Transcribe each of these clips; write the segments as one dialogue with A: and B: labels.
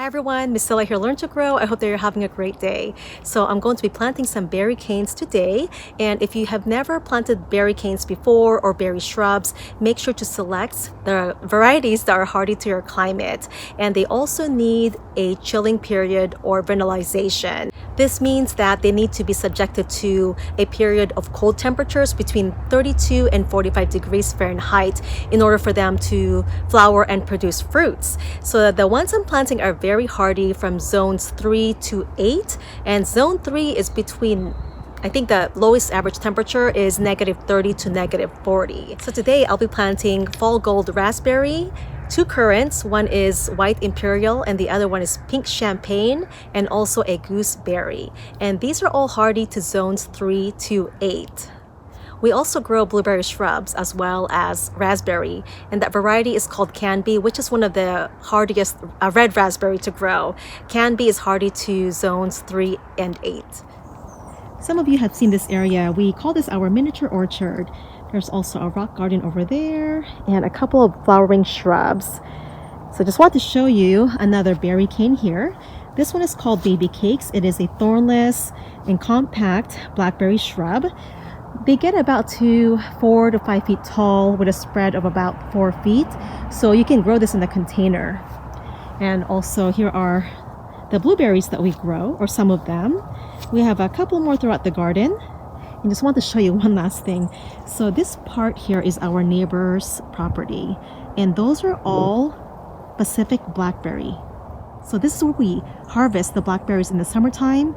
A: Hi everyone, Miss Stella here, Learn to Grow. I hope that you're having a great day. So I'm going to be planting some berry canes today. And if you have never planted berry canes before or berry shrubs, make sure to select the varieties that are hardy to your climate. And they also need a chilling period or vernalization. This means that they need to be subjected to a period of cold temperatures between 32 and 45 degrees Fahrenheit in order for them to flower and produce fruits. So the ones I'm planting are very hardy from zones 3 to 8, and zone 3 is between, I think the lowest average temperature is -30 to -40. So today I'll be planting fall gold raspberry, 2 currants. One is white imperial and the other one is pink champagne, and also a gooseberry. And these are all hardy to zones 3 to 8. We also grow blueberry shrubs as well as raspberry, and that variety is called Canby, which is one of the hardiest red raspberry to grow. Canby is hardy to zones 3 and 8. Some of you have seen this area. We call this our miniature orchard. There's also a rock garden over there and a couple of flowering shrubs. So just want to show you another berry cane here. This one is called Baby Cakes. It is a thornless and compact blackberry shrub. They get about 4 to 5 feet tall with a spread of about 4 feet. So you can grow this in a container. And also here are the blueberries that we grow, or some of them. We have a couple more throughout the garden. And just want to show you one last thing. So this part here is our neighbor's property, and those are all Pacific blackberry. So this is where we harvest the blackberries in the summertime.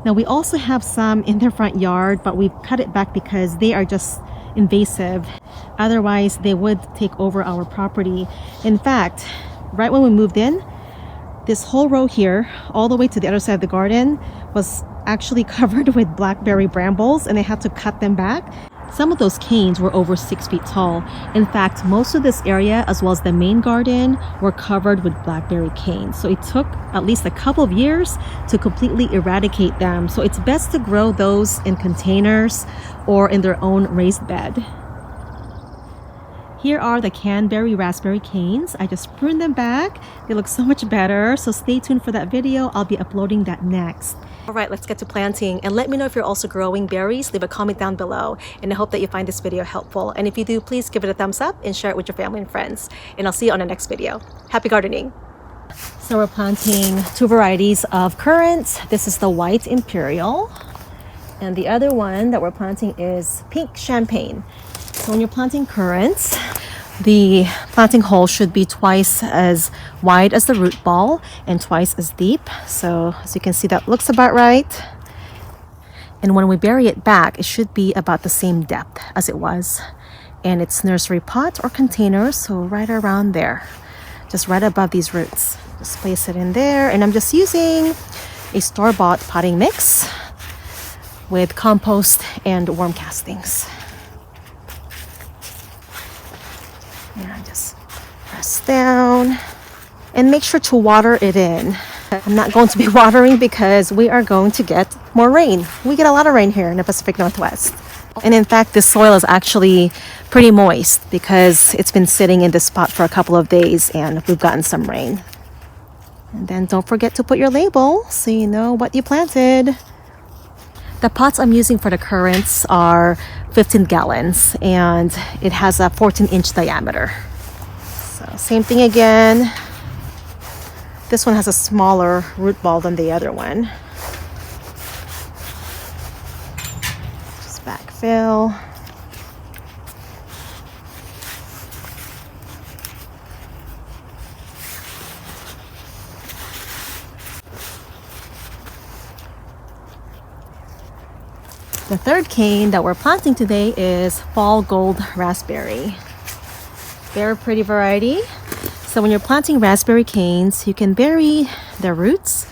A: Now we also have some in their front yard, but we've cut it back because they are just invasive. Otherwise they would take over our property. In fact, right when we moved in, this whole row here all the way to the other side of the garden was actually covered with blackberry brambles, and I had to cut them back. Some of those canes were over 6 feet tall. In fact, most of this area as well as the main garden were covered with blackberry canes. So it took at least a couple of years to completely eradicate them. So it's best to grow those in containers or in their own raised bed. Here are the Canberry raspberry canes. I just pruned them back. They look so much better. So stay tuned for that video. I'll be uploading that next. All right, let's get to planting, and let me know if you're also growing berries. Leave a comment down below, and I hope that you find this video helpful. And if you do, please give it a thumbs up and share it with your family and friends. And I'll see you on the next video. Happy gardening. So we're planting 2 varieties of currants. This is the white imperial, and the other one that we're planting is pink champagne. So when you're planting currants, the planting hole should be twice as wide as the root ball and twice as deep. So as you can see, that looks about right. And when we bury it back, it should be about the same depth as it was. And it's nursery pot or container, so right around there, just right above these roots. Just place it in there. And I'm just using a store-bought potting mix with compost and worm castings. And just press down and make sure to water it in. I'm not going to be watering because we are going to get more rain. We get a lot of rain here in the Pacific Northwest. And in fact, this soil is actually pretty moist because it's been sitting in this spot for a couple of days and we've gotten some rain. And then don't forget to put your label so you know what you planted. The pots I'm using for the currants are 15 gallons and it has a 14-inch diameter. So same thing again. This one has a smaller root ball than the other one. Just backfill. The third cane that we're planting today is fall gold raspberry. Very pretty variety. So when you're planting raspberry canes, you can bury the roots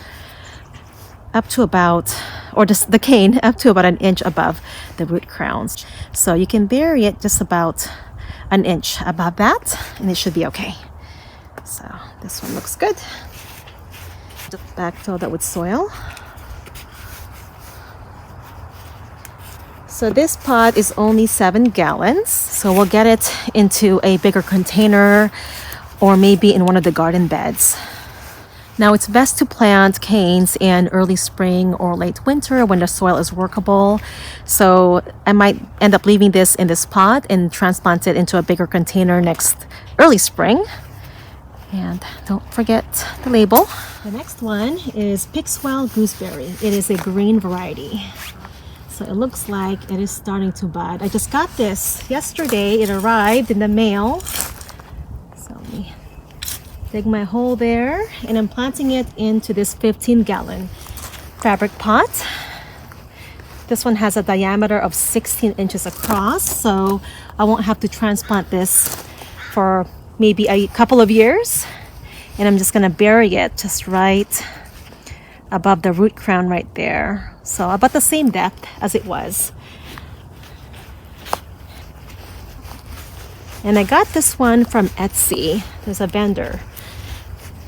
A: up to about, or just the cane up to about 1 inch above the root crowns. So you can bury it just about 1 inch above that and it should be okay. So this one looks good. Just backfill that with soil. So this pot is only 7 gallons. So we'll get it into a bigger container or maybe in one of the garden beds. Now it's best to plant canes in early spring or late winter when the soil is workable. So I might end up leaving this in this pot and transplant it into a bigger container next early spring. And don't forget the label. The next one is Pixwell Gooseberry. It is a green variety. So it looks like it is starting to bud. I just got this yesterday. It arrived in the mail. So let me dig my hole there, and I'm planting it into this 15-gallon fabric pot. This one has a diameter of 16 inches across, so I won't have to transplant this for maybe a couple of years. And I'm just gonna bury it just right above the root crown right there. So about the same depth as it was. And I got this one from Etsy. There's a vendor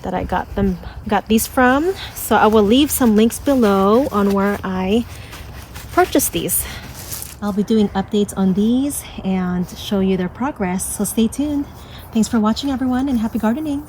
A: that I got these from. So I will leave some links below on where I purchased these. I'll be doing updates on these and show you their progress, so stay tuned. Thanks for watching, everyone, and happy gardening.